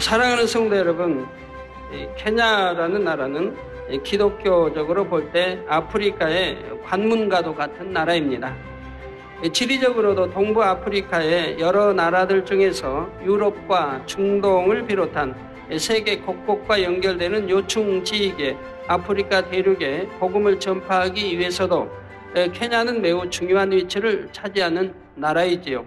사랑하는 성도 여러분, 케냐라는 나라는 기독교적으로 볼 때 아프리카의 관문과도 같은 나라입니다. 지리적으로도 동부 아프리카의 여러 나라들 중에서 유럽과 중동을 비롯한 세계 곳곳과 연결되는 요충지역의 아프리카 대륙에 복음을 전파하기 위해서도 케냐는 매우 중요한 위치를 차지하는 나라이지요.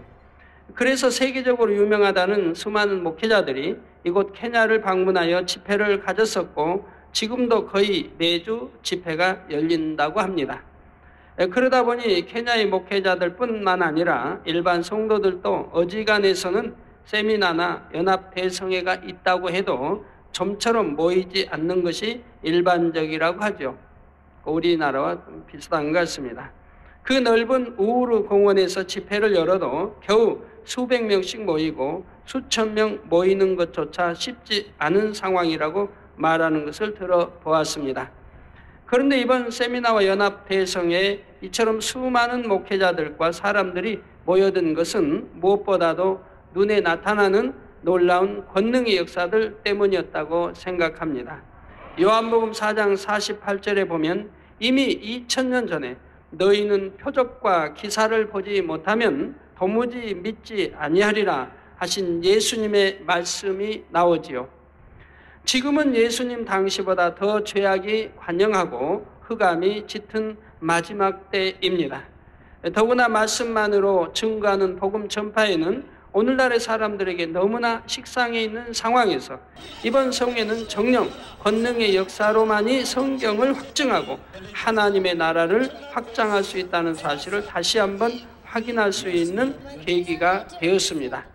그래서 세계적으로 유명하다는 수많은 목회자들이 이곳 케냐를 방문하여 집회를 가졌었고 지금도 거의 매주 집회가 열린다고 합니다. 그러다 보니 케냐의 목회자들 뿐만 아니라 일반 성도들도 어지간해서는 세미나나 연합대성회가 있다고 해도 좀처럼 모이지 않는 것이 일반적이라고 하죠. 우리나라와 좀 비슷한 것 같습니다. 그 넓은 우우루 공원에서 집회를 열어도 겨우 수백 명씩 모이고 수천 명 모이는 것조차 쉽지 않은 상황이라고 말하는 것을 들어보았습니다. 그런데 이번 세미나와 연합대성회에 이처럼 수많은 목회자들과 사람들이 모여든 것은 무엇보다도 눈에 나타나는 놀라운 권능의 역사들 때문이었다고 생각합니다. 요한복음 4장 48절에 보면 이미 2000년 전에 너희는 표적과 기사를 보지 못하면 도무지 믿지 아니하리라 하신 예수님의 말씀이 나오지요. 지금은 예수님 당시보다 더 죄악이 환영하고 흑암이 짙은 마지막 때입니다. 더구나 말씀만으로 증거하는 복음 전파에는 오늘날의 사람들에게 너무나 식상해 있는 상황에서 이번 성회는 정령 권능의 역사로만이 성경을 확증하고 하나님의 나라를 확장할 수 있다는 사실을 다시 한번 확인할 수 있는 계기가 되었습니다.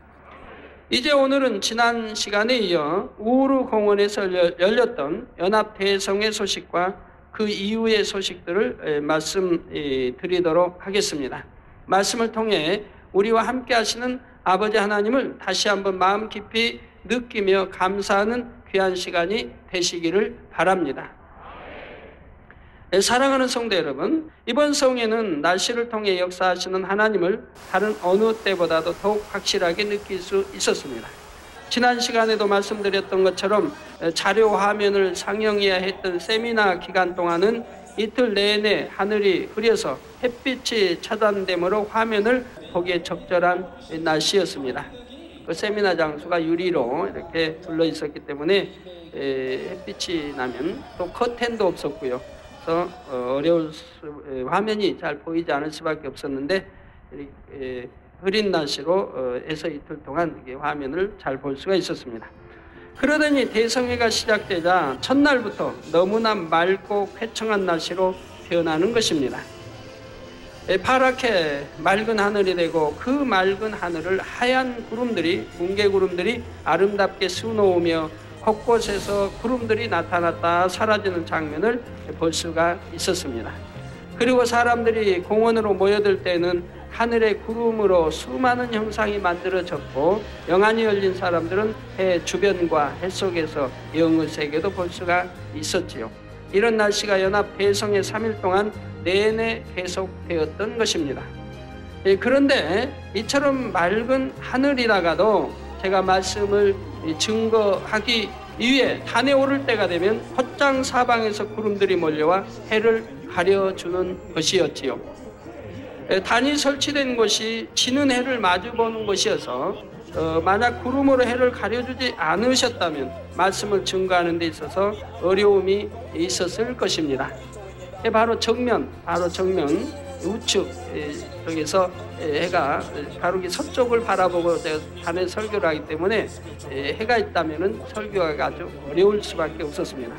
이제 오늘은 지난 시간에 이어 우우루 공원에서 열렸던 연합대성회 소식과 그 이후의 소식들을 말씀드리도록 하겠습니다. 말씀을 통해 우리와 함께 하시는 아버지 하나님을 다시 한번 마음 깊이 느끼며 감사하는 귀한 시간이 되시기를 바랍니다. 사랑하는 성도 여러분, 이번 성회는 날씨를 통해 역사하시는 하나님을 다른 어느 때보다도 더욱 확실하게 느낄 수 있었습니다. 지난 시간에도 말씀드렸던 것처럼 자료 화면을 상영해야 했던 세미나 기간 동안은 이틀 내내 하늘이 흐려서 햇빛이 차단되므로 화면을 보기에 적절한 날씨였습니다. 그 세미나 장소가 유리로 이렇게 둘러 있었기 때문에 햇빛이 나면 또 커튼도 없었고요. 그래서 화면이 잘 보이지 않을 수밖에 없었는데 흐린 날씨로 해서 이틀 동안 화면을 잘 볼 수가 있었습니다. 그러더니 대성회가 시작되자 첫날부터 너무나 맑고 쾌청한 날씨로 변하는 것입니다. 파랗게 맑은 하늘이 되고 그 맑은 하늘을 하얀 구름들이, 뭉게구름들이 아름답게 수놓으며 곳곳에서 구름들이 나타났다 사라지는 장면을 볼 수가 있었습니다. 그리고 사람들이 공원으로 모여들 때는 하늘의 구름으로 수많은 형상이 만들어졌고 영안이 열린 사람들은 해 주변과 해 속에서 영의 세계도 볼 수가 있었지요. 이런 날씨가 연합 대성회 3일 동안 내내 계속되었던 것입니다. 그런데 이처럼 맑은 하늘이라가도 제가 말씀을 증거하기 위해 단에 오를 때가 되면 곧장 사방에서 구름들이 몰려와 해를 가려주는 것이었지요. 단이 설치된 곳이 지는 해를 마주보는 곳이어서 만약 구름으로 해를 가려주지 않으셨다면 말씀을 증거하는 데 있어서 어려움이 있었을 것입니다. 바로 정면 우측 쪽에서 해가 바로 서쪽을 바라보고 제가 단에 설교를 하기 때문에 해가 있다면 설교가 아주 어려울 수밖에 없었습니다.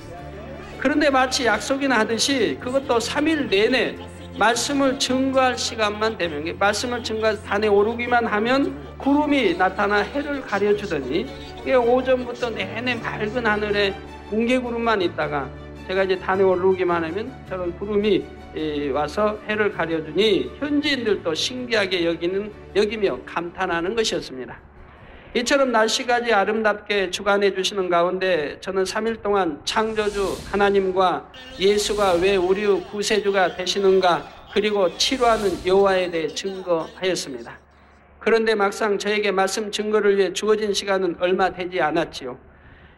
그런데 마치 약속이나 하듯이 그것도 3일 내내 말씀을 증거할 시간만 되면, 말씀을 증거해서 단에 오르기만 하면 구름이 나타나 해를 가려주더니 오전부터 내내 맑은 하늘에 뭉게구름만 있다가 제가 이제 단에 오르기만 하면 저런 구름이 와서 해를 가려주니 현지인들도 신기하게 여기며 감탄하는 것이었습니다. 이처럼 날씨까지 아름답게 주관해 주시는 가운데 저는 3일 동안 창조주 하나님과 예수가 왜 우리 구세주가 되시는가, 그리고 치료하는 여호와에 대해 증거하였습니다. 그런데 막상 저에게 말씀 증거를 위해 주어진 시간은 얼마 되지 않았지요.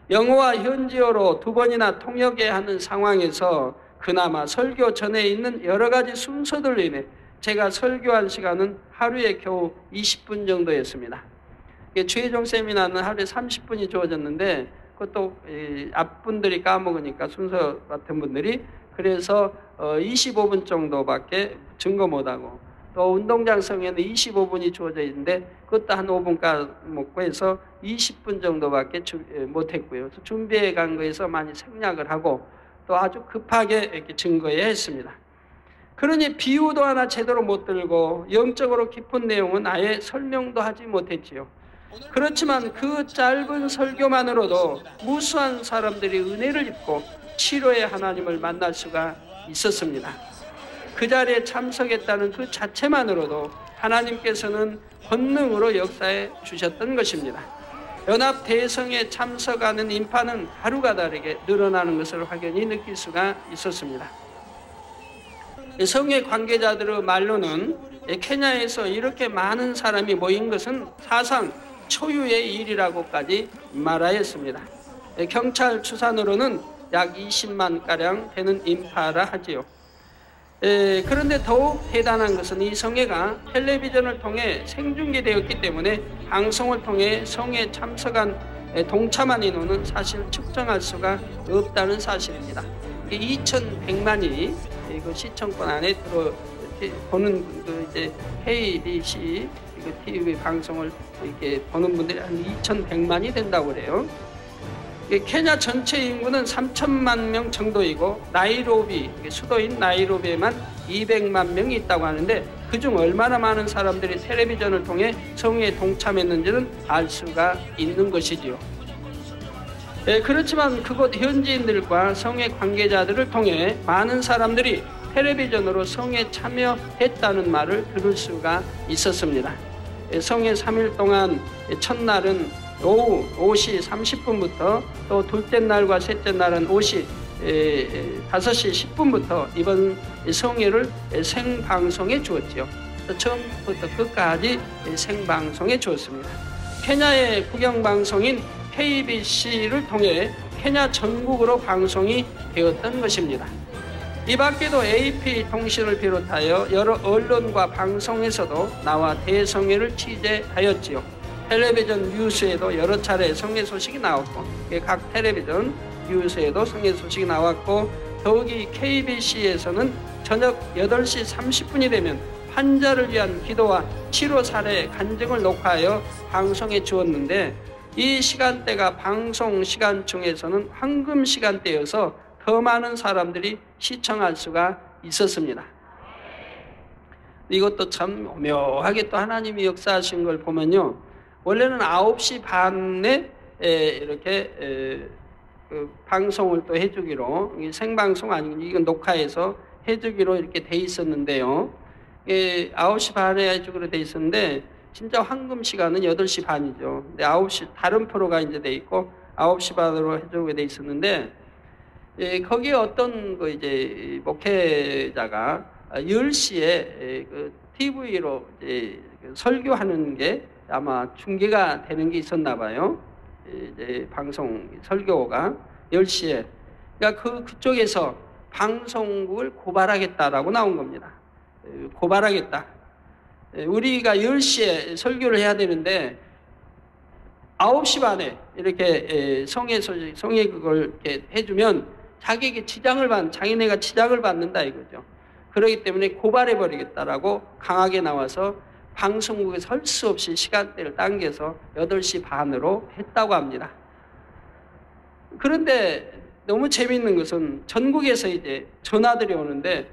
영어와 현지어로 두 번이나 통역해야 하는 상황에서 그나마 설교 전에 있는 여러 가지 순서들로 인해 제가 설교한 시간은 하루에 겨우 20분 정도였습니다. 주혜종 세미나는 하루에 30분이 주어졌는데 그것도 앞분들이 까먹으니까 순서 같은 분들이 그래서 25분 정도밖에 증거 못하고 또 운동장 성에는 25분이 주어져 있는데 그것도 한 5분 까먹고 해서 20분 정도밖에 못했고요. 준비해 간 거에서 많이 생략을 하고 또 아주 급하게 이렇게 증거해야 했습니다. 그러니 비유도 하나 제대로 못 들고 영적으로 깊은 내용은 아예 설명도 하지 못했지요. 그렇지만 그 짧은 설교만으로도 무수한 사람들이 은혜를 입고 치료의 하나님을 만날 수가 있었습니다. 그 자리에 참석했다는 그 자체만으로도 하나님께서는 권능으로 역사해 주셨던 것입니다. 연합 대성에 참석하는 인파는 하루가 다르게 늘어나는 것을 확연히 느낄 수가 있었습니다. 성회 관계자들의 말로는 케냐에서 이렇게 많은 사람이 모인 것은 사상 초유의 일이라고까지 말하였습니다. 경찰 추산으로는 약 20만가량 되는 인파라 하지요. 그런데 더욱 대단한 것은 이 성회가 텔레비전을 통해 생중계되었기 때문에 방송을 통해 성회에 참석한 동참한 인원은 사실 측정할 수가 없다는 사실입니다. 2,100만이 그 시청권 안에 보는 이제 KBC TV 방송을 이렇게 보는 분들이 한 2,100만이 된다고 그래요. 케냐 전체 인구는 3천만 명 정도이고 나이로비, 수도인 나이로비에만 200만 명이 있다고 하는데 그중 얼마나 많은 사람들이 텔레비전을 통해 성회에 동참했는지는 알 수가 있는 것이지요. 그렇지만 그곳 현지인들과 성회 관계자들을 통해 많은 사람들이 텔레비전으로 성회에 참여했다는 말을 들을 수가 있었습니다. 성회 3일 동안 첫날은 오후 5시 30분부터 또 둘째 날과 셋째 날은 5시 5시 10분부터 이번 성회를 생방송해 주었지요. 처음부터 끝까지 생방송해 주었습니다. 케냐의 국영방송인 KBC를 통해 케냐 전국으로 방송이 되었던 것입니다. 이 밖에도 AP통신을 비롯하여 여러 언론과 방송에서도 나와 대성회를 취재하였지요. 텔레비전 뉴스에도 여러 차례 성회 소식이 나왔고 각 텔레비전 뉴스에도 성회 소식이 나왔고 더욱이 KBC에서는 저녁 8시 30분이 되면 환자를 위한 기도와 치료 사례 간증을 녹화하여 방송해 주었는데 이 시간대가 방송 시간 중에서는 황금 시간대여서 더 많은 사람들이 시청할 수가 있었습니다. 이것도 참 오묘하게 또 하나님이 역사하신 걸 보면요. 원래는 9시 반에 이렇게 방송을 또 해주기로 생방송 아니고 이건 녹화해서 해주기로 이렇게 돼 있었는데요. 9시 반에 해주기로 돼 있었는데 진짜 황금 시간은 8시 반이죠. 근데 9시 다른 프로가 이제 돼 있고 9시 반으로 해주게 돼 있었는데 거기에 어떤 이제 목회자가 10시에 그 TV로 이제 설교하는 게 아마 중계가 되는 게 있었나 봐요. 이제 방송 설교가 10시에. 그러니까 그쪽에서 방송국을 고발하겠다라고 나온 겁니다. 고발하겠다. 우리가 10시에 설교를 해야 되는데 9시 반에 이렇게 성회 그걸 이렇게 해주면 자기에게 자기네가 지장을 받는다 이거죠. 그렇기 때문에 고발해 버리겠다라고 강하게 나와서 방송국에서 할 수 없이 시간대를 당겨서 8시 반으로 했다고 합니다. 그런데 너무 재미있는 것은 전국에서 이제 전화들이 오는데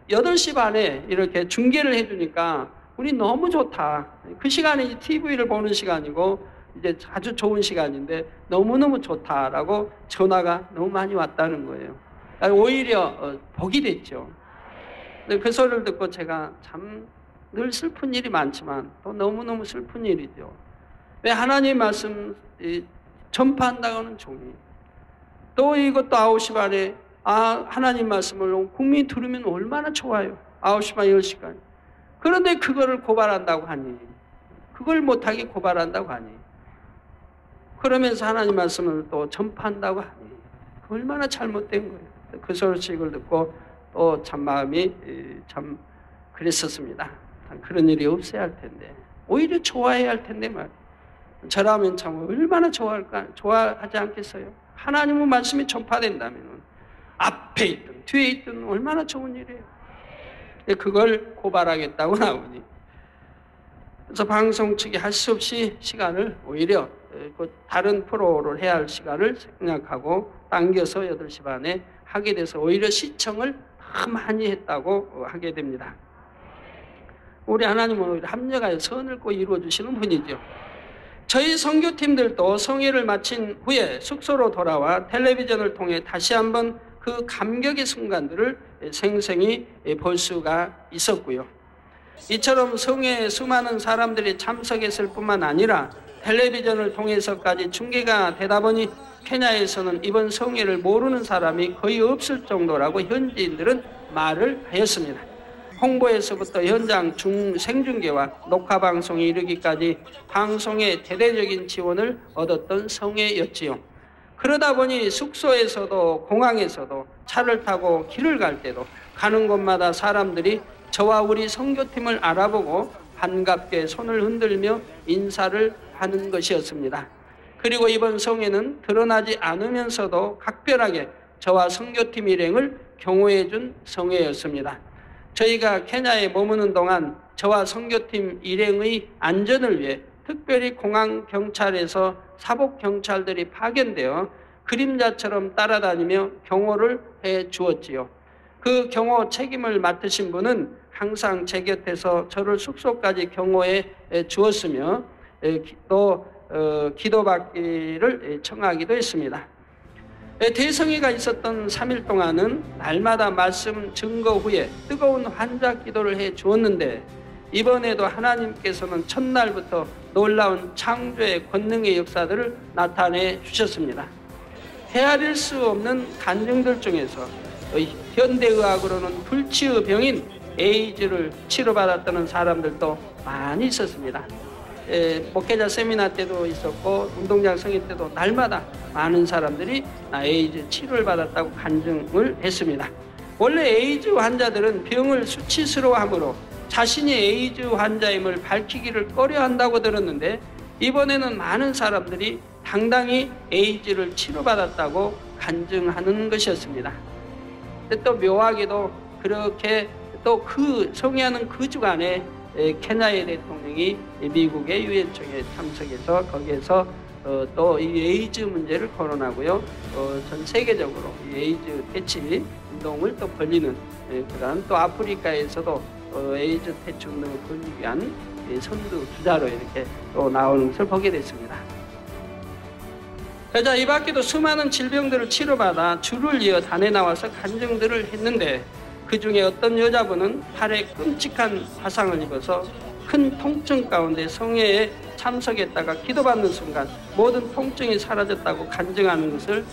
8시 반에 이렇게 중계를 해주니까 우리 너무 좋다. 그 시간에 이제 TV를 보는 시간이고 이제 아주 좋은 시간인데 너무너무 좋다라고 전화가 너무 많이 왔다는 거예요. 오히려 복이 됐죠. 그 소리를 듣고 제가 참 늘 슬픈 일이 많지만 또 너무너무 슬픈 일이죠. 왜 하나님 말씀 전파한다고 하는 종이 또 이것도 9시 반에 하나님 말씀을 국민이 들으면 얼마나 좋아요. 9시 반 10시까지. 그런데 그거를 고발한다고 하니 그걸 못하게 고발한다고 하니 그러면서 하나님 말씀을 또 전파한다고 하니 얼마나 잘못된 거예요. 그 소식을 듣고 또 참 마음이 참 그랬었습니다. 그런 일이 없어야 할 텐데 오히려 좋아해야 할 텐데 말이에요. 저라면 참 얼마나 좋아하지 않겠어요? 하나님의 말씀이 전파된다면 앞에 있든 뒤에 있든 얼마나 좋은 일이에요. 그걸 고발하겠다고 나오니 그래서 방송 측이 할 수 없이 시간을 오히려 다른 프로를 해야 할 시간을 생략하고 당겨서 8시 반에 하게 돼서 오히려 시청을 더 많이 했다고 하게 됩니다. 우리 하나님은 오히려 합력하여 선을 꼭 이루어주시는 분이죠. 저희 선교팀들도 성회를 마친 후에 숙소로 돌아와 텔레비전을 통해 다시 한번 그 감격의 순간들을 생생히 볼 수가 있었고요. 이처럼 성회에 수많은 사람들이 참석했을 뿐만 아니라 텔레비전을 통해서까지 중계가 되다 보니 케냐에서는 이번 성회를 모르는 사람이 거의 없을 정도라고 현지인들은 말을 하였습니다. 홍보에서부터 현장 생중계와 녹화방송에 이르기까지 방송에 대대적인 지원을 얻었던 성회였지요. 그러다 보니 숙소에서도 공항에서도 차를 타고 길을 갈 때도 가는 곳마다 사람들이 저와 우리 선교팀을 알아보고 반갑게 손을 흔들며 인사를 하는 것이었습니다. 그리고 이번 성회는 드러나지 않으면서도 각별하게 저와 선교팀 일행을 경호해 준 성회였습니다. 저희가 케냐에 머무는 동안 저와 선교팀 일행의 안전을 위해 특별히 공항 경찰에서 사복 경찰들이 파견되어 그림자처럼 따라다니며 경호를 해 주었지요. 그 경호 책임을 맡으신 분은 항상 제 곁에서 저를 숙소까지 경호해 주었으며 또 기도받기를 청하기도 했습니다. 대성회가 있었던 3일 동안은 날마다 말씀 증거 후에 뜨거운 환자 기도를 해 주었는데 이번에도 하나님께서는 첫날부터 놀라운 창조의 권능의 역사들을 나타내 주셨습니다. 헤아릴 수 없는 간증들 중에서 현대의학으로는 불치의 병인 에이즈를 치료받았다는 사람들도 많이 있었습니다. 목회자 세미나 때도 있었고 운동장 성회 때도 날마다 많은 사람들이 에이즈 치료를 받았다고 간증을 했습니다. 원래 에이즈 환자들은 병을 수치스러워하므로 자신이 에이즈 환자임을 밝히기를 꺼려한다고 들었는데 이번에는 많은 사람들이 당당히 에이즈를 치료받았다고 간증하는 것이었습니다. 또 묘하게도 그렇게 또 그 성회하는 그 주간에 케냐의 대통령이 미국의 유엔총회에 참석해서 거기에서 또 이 에이즈 문제를 거론하고요. 전 세계적으로 이 에이즈 퇴치 운동을 또 벌리는 그런 또 아프리카에서도 에이즈 퇴치 운동을 벌이기 위한 선두 주자로 이렇게 또 나오는 것을 보게 됐습니다. 자, 이 밖에도 수많은 질병들을 치료받아 줄을 이어 단에 나와서 간증들을 했는데 그 중에 어떤 여자분은 팔에 끔찍한 화상을 입어서 큰 통증 가운데 성회에 참석했다가 기도받는 순간 모든 통증이 사라졌다고 간증하는 것을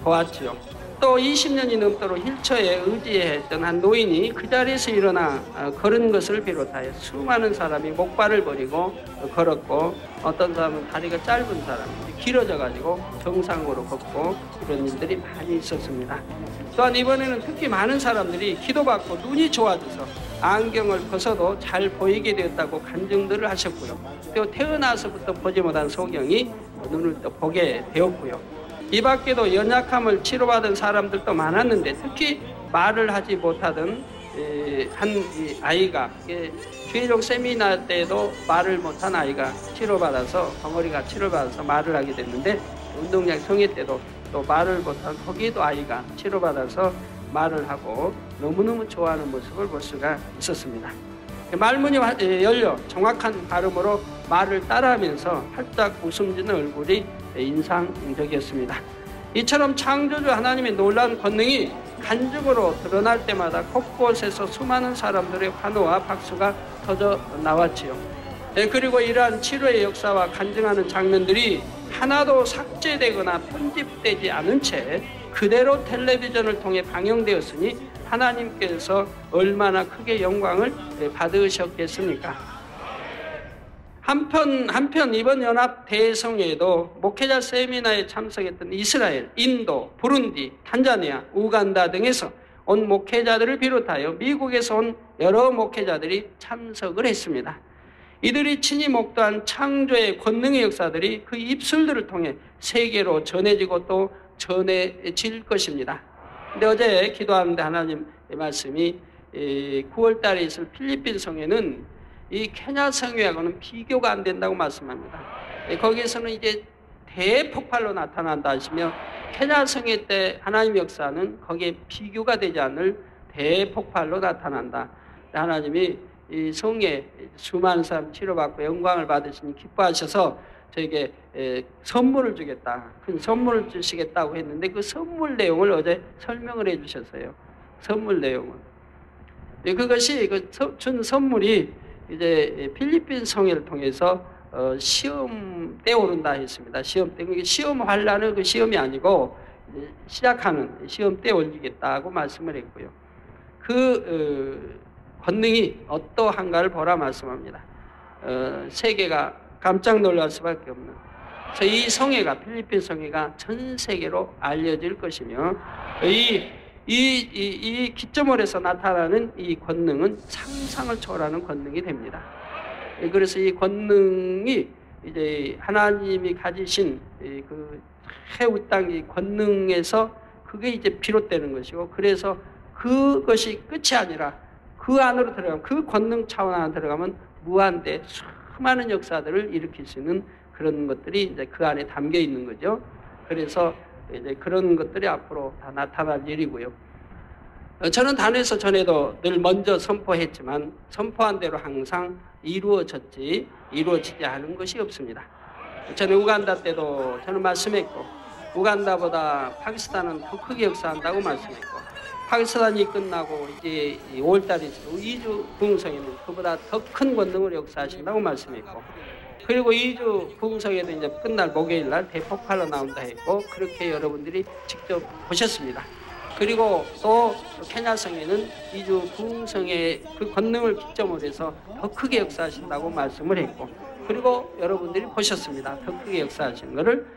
보았지요. 또 20년이 넘도록 힐처에 의지했던 한 노인이 그 자리에서 일어나 걸은 것을 비롯하여 수많은 사람이 목발을 버리고 걸었고 어떤 사람은 다리가 짧은 사람이 길어져 가지고 정상으로 걷고 이런 일들이 많이 있었습니다. 또한 이번에는 특히 많은 사람들이 기도받고 눈이 좋아져서 안경을 벗어도 잘 보이게 되었다고 간증들을 하셨고요. 또 태어나서부터 보지 못한 소경이 눈을 또 보게 되었고요. 이 밖에도 연약함을 치료받은 사람들도 많았는데 특히 말을 하지 못하던 한 아이가 주일종 세미나 때도 말을 못한 아이가 치료받아서 덩어리가 치료받아서 말을 하게 됐는데 운동장 성회 때도 또 말을 못한 거기에도 아이가 치료받아서 말을 하고 너무너무 좋아하는 모습을 볼 수가 있었습니다. 말문이 열려 정확한 발음으로 말을 따라하면서 활짝 웃음 짓는 얼굴이 인상적이었습니다. 이처럼 창조주 하나님의 놀라운 권능이 간증으로 드러날 때마다 곳곳에서 수많은 사람들의 환호와 박수가 터져 나왔지요. 그리고 이러한 치료의 역사와 간증하는 장면들이 하나도 삭제되거나 편집되지 않은 채 그대로 텔레비전을 통해 방영되었으니 하나님께서 얼마나 크게 영광을 받으셨겠습니까? 한편 이번 연합 대성회에도 목회자 세미나에 참석했던 이스라엘, 인도, 부룬디, 탄자니아, 우간다 등에서 온 목회자들을 비롯하여 미국에서 온 여러 목회자들이 참석을 했습니다. 이들이 친히 목도한 창조의 권능의 역사들이 그 입술들을 통해 세계로 전해지고 또 전해질 것입니다. 근데 어제 기도하는데 하나님의 말씀이 9월 달에 있을 필리핀 성회는 이 케냐 성회하고는 비교가 안 된다고 말씀합니다. 거기에서는 이제 대폭발로 나타난다 하시며 케냐 성회 때 하나님 역사는 거기에 비교가 되지 않을 대폭발로 나타난다. 하나님이 이 성에 수많은 사람 치료받고 영광을 받으시니 기뻐하셔서 저에게 선물을 주겠다, 큰 선물을 주시겠다고 했는데 그 선물 내용을 어제 설명을 해 주셨어요. 선물 내용을. 그것이 준 선물이 이제 필리핀 성회를 통해서 시험 때 오른다 했습니다. 시험 때. 시험 환란은 그 시험이 아니고 시작하는 시험 때 올리겠다고 말씀을 했고요. 권능이 어떠한가를 보라 말씀합니다. 세계가 깜짝 놀랄 수밖에 없는. 그래서 이 성회가, 필리핀 성회가 전 세계로 알려질 것이며, 이 기점홀에서 나타나는 이 권능은 상상을 초월하는 권능이 됩니다. 그래서 이 권능이 이제 하나님이 가지신 그 해우땅 권능에서 그게 이제 비롯되는 것이고, 그래서 그것이 끝이 아니라 그 안으로 들어가면, 그 권능 차원 안에 들어가면 무한대 수많은 역사들을 일으킬 수 있는 그런 것들이 이제 그 안에 담겨 있는 거죠. 그래서 이제 그런 것들이 앞으로 다 나타날 일이고요. 저는 단에서 전에도 늘 먼저 선포했지만 선포한 대로 항상 이루어지지 않은 것이 없습니다. 저는 우간다 때도 저는 말씀했고, 우간다보다 파키스탄은 더 크게 역사한다고 말씀했고, 파키스탄이 끝나고 이제 5월달에 이주 부흥성에는 그보다 더 큰 권능을 역사하신다고 말씀했고, 그리고 이주 부흥성에도 이제 끝날 목요일날 대폭발로 나온다 했고, 그렇게 여러분들이 직접 보셨습니다. 그리고 또 케냐성에는 이주 부흥성의 그 권능을 기점으로 해서 더 크게 역사하신다고 말씀을 했고, 그리고 여러분들이 보셨습니다. 더 크게 역사하신 것을.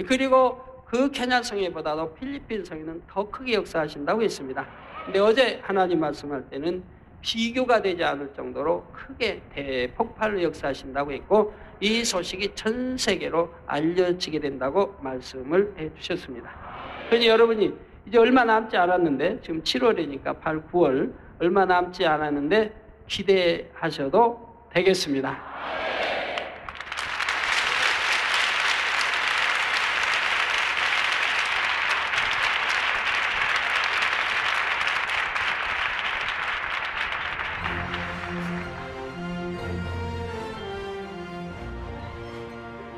그리고 그 케냐 성회보다도 필리핀 성회는 더 크게 역사하신다고 했습니다. 근데 어제 하나님 말씀할 때는 비교가 되지 않을 정도로 크게 대폭발로 역사하신다고 했고, 이 소식이 전 세계로 알려지게 된다고 말씀을 해 주셨습니다. 그러니 여러분이 이제 얼마 남지 않았는데, 지금 7월이니까 8, 9월 얼마 남지 않았는데 기대하셔도 되겠습니다.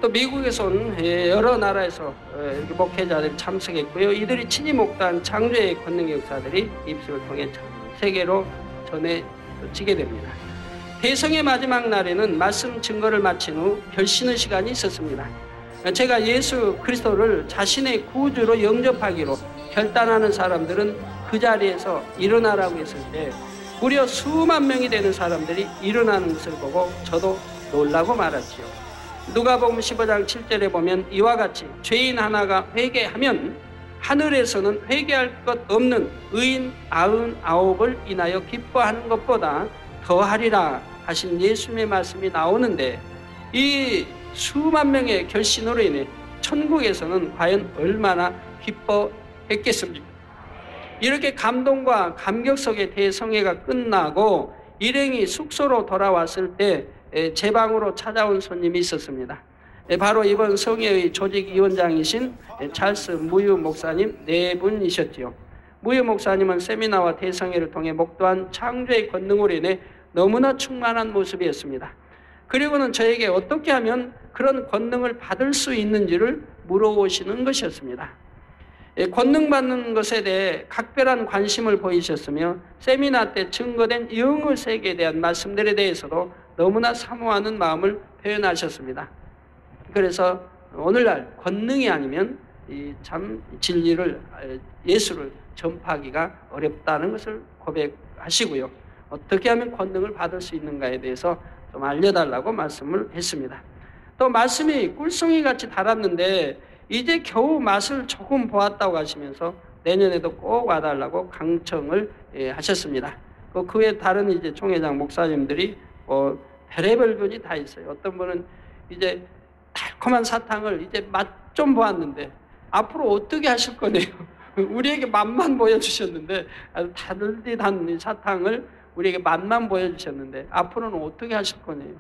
또 미국에서 온 여러 나라에서 이렇게 목회자들이 참석했고요. 이들이 친히 목도한 창조의 권능의 역사들이 입술을 통해 세계로 전해지게 됩니다. 대성의 마지막 날에는 말씀 증거를 마친 후 결신의 시간이 있었습니다. 제가 예수 그리스도를 자신의 구주로 영접하기로 결단하는 사람들은 그 자리에서 일어나라고 했을 때 무려 수만 명이 되는 사람들이 일어나는 것을 보고 저도 놀라고 말았지요. 누가복음 15장 7절에 보면 이와 같이 죄인 하나가 회개하면 하늘에서는 회개할 것 없는 의인 99을 인하여 기뻐하는 것보다 더하리라 하신 예수님의 말씀이 나오는데, 이 수만 명의 결신으로 인해 천국에서는 과연 얼마나 기뻐했겠습니까? 이렇게 감동과 감격 속의 대성회가 끝나고 일행이 숙소로 돌아왔을 때 제 방으로 찾아온 손님이 있었습니다. 바로 이번 성회의 조직위원장이신 찰스 무유 목사님 네 분이셨지요. 무유 목사님은 세미나와 대성회를 통해 목도한 창조의 권능으로 인해 너무나 충만한 모습이었습니다. 그리고는 저에게 어떻게 하면 그런 권능을 받을 수 있는지를 물어보시는 것이었습니다. 권능 받는 것에 대해 각별한 관심을 보이셨으며 세미나 때 증거된 영의 세계에 대한 말씀들에 대해서도 너무나 사모하는 마음을 표현하셨습니다. 그래서 오늘날 권능이 아니면 이 참 진리를, 예수를 전파하기가 어렵다는 것을 고백하시고요. 어떻게 하면 권능을 받을 수 있는가에 대해서 좀 알려달라고 말씀을 했습니다. 또 말씀이 꿀송이 같이 달았는데 이제 겨우 맛을 조금 보았다고 하시면서 내년에도 꼭 와달라고 강청을 하셨습니다. 그 외에 다른 이제 총회장 목사님들이 별의별 분이 다 있어요. 어떤 분은 이제 달콤한 사탕을 이제 맛 좀 보았는데 앞으로 어떻게 하실 거네요. 우리에게 맛만 보여주셨는데 달달한 사탕을 우리에게 맛만 보여주셨는데 앞으로는 어떻게 하실 거네요.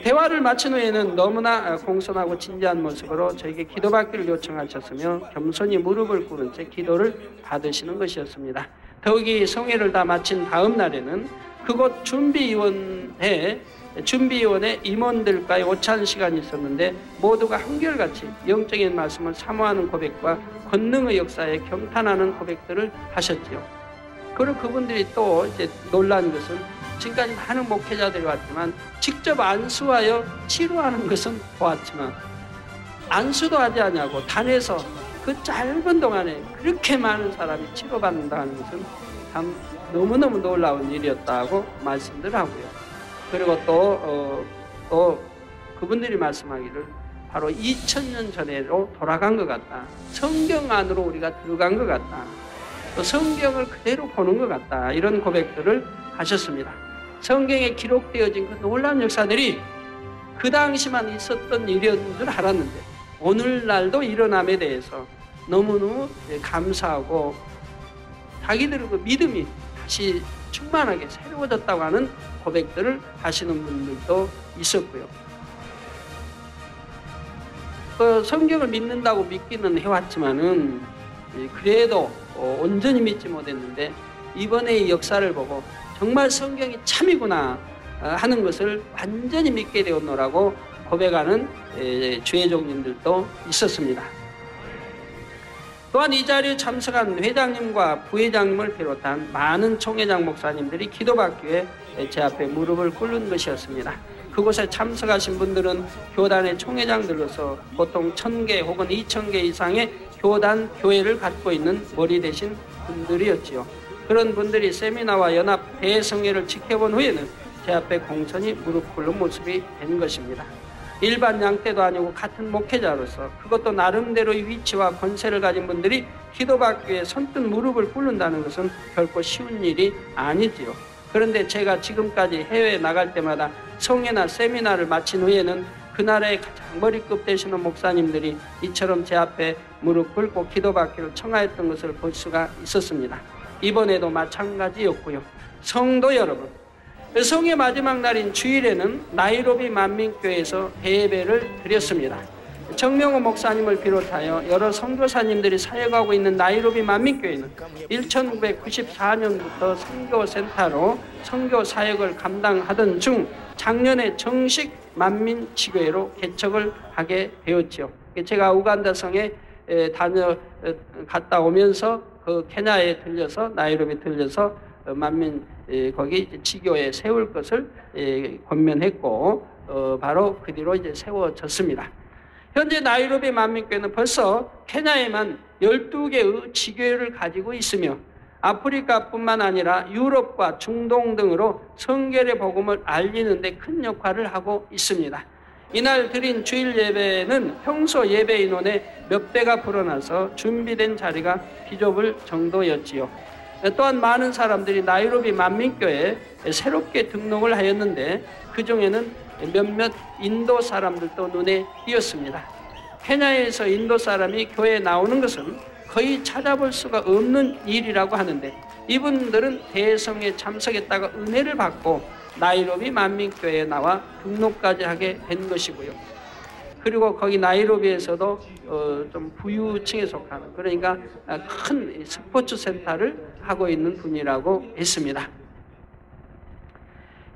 대화를 마친 후에는 너무나 공손하고 진지한 모습으로 저에게 기도받기를 요청하셨으며 겸손히 무릎을 꿇은 채 기도를 받으시는 것이었습니다. 더욱이 성회를 다 마친 다음 날에는 그곳 준비위원회 임원들과의 오찬 시간이 있었는데 모두가 한결같이 영적인 말씀을 사모하는 고백과 권능의 역사에 경탄하는 고백들을 하셨지요. 그리고 그분들이 또 이제 놀란 것은 지금까지 많은 목회자들이 왔지만 직접 안수하여 치료하는 것은 보았지만 안수도 하지 않냐고 단에서 그 짧은 동안에 그렇게 많은 사람이 치료받는다는 것은 참 너무너무 놀라운 일이었다고 말씀들 하고요. 그리고 또 그분들이 말씀하기를 바로 2000년 전에로 돌아간 것 같다. 성경 안으로 우리가 들어간 것 같다. 또 성경을 그대로 보는 것 같다. 이런 고백들을 하셨습니다. 성경에 기록되어진 그 놀라운 역사들이 그 당시만 있었던 일인 줄 알았는데 오늘날도 일어남에 대해서 너무너무 감사하고 자기들의 그 믿음이 다시 충만하게 새로워졌다고 하는 고백들을 하시는 분들도 있었고요. 그 성경을 믿는다고 믿기는 해왔지만은 그래도 온전히 믿지 못했는데 이번에 이 역사를 보고 정말 성경이 참이구나 하는 것을 완전히 믿게 되었노라고 고백하는 주의 종님들도 있었습니다. 또한 이 자리에 참석한 회장님과 부회장님을 비롯한 많은 총회장 목사님들이 기도받기 위해 제 앞에 무릎을 꿇는 것이었습니다. 그곳에 참석하신 분들은 교단의 총회장들로서 보통 1000개 혹은 2000개 이상의 교회를 갖고 있는 머리 대신 분들이었지요. 그런 분들이 세미나와 연합 대성회를 지켜본 후에는 제 앞에 공손히 무릎 꿇는 모습이 된 것입니다. 일반 양떼도 아니고 같은 목회자로서 그것도 나름대로의 위치와 권세를 가진 분들이 기도받기 위해 선뜻 무릎을 꿇는다는 것은 결코 쉬운 일이 아니지요. 그런데 제가 지금까지 해외에 나갈 때마다 성회나 세미나를 마친 후에는 그 나라의 가장 머리급 되시는 목사님들이 이처럼 제 앞에 무릎 꿇고 기도받기를 청하였던 것을 볼 수가 있었습니다. 이번에도 마찬가지였고요. 성도 여러분, 성의 마지막 날인 주일에는 나이로비 만민교회에서 대예배를 드렸습니다. 정명호 목사님을 비롯하여 여러 선교사님들이 사역하고 있는 나이로비 만민교회는 1994년부터 선교센터로 선교 사역을 감당하던 중 작년에 정식 만민지교회로 개척을 하게 되었죠. 제가 우간다성에 갔다 오면서 그 케냐에 들려서 나이로비 들려서 만민 거기 지교에 세울 것을 권면했고 바로 그 뒤로 이제 세워졌습니다. 현재 나이로비 만민교회는 벌써 케냐에만 12개의 지교회를 가지고 있으며 아프리카뿐만 아니라 유럽과 중동 등으로 성결의 복음을 알리는 데 큰 역할을 하고 있습니다. 이날 드린 주일 예배는 평소 예배 인원의 몇 배가 불어나서 준비된 자리가 비좁을 정도였지요. 또한 많은 사람들이 나이로비 만민교회에 새롭게 등록을 하였는데 그 중에는 몇몇 인도 사람들도 눈에 띄었습니다. 케냐에서 인도 사람이 교회에 나오는 것은 거의 찾아볼 수가 없는 일이라고 하는데 이분들은 대성에 참석했다가 은혜를 받고 나이로비 만민교회에 나와 등록까지 하게 된 것이고요. 그리고 거기 나이로비에서도 좀 부유층에 속하는 그러니까 큰 스포츠 센터를 하고 있는 분이라고 했습니다.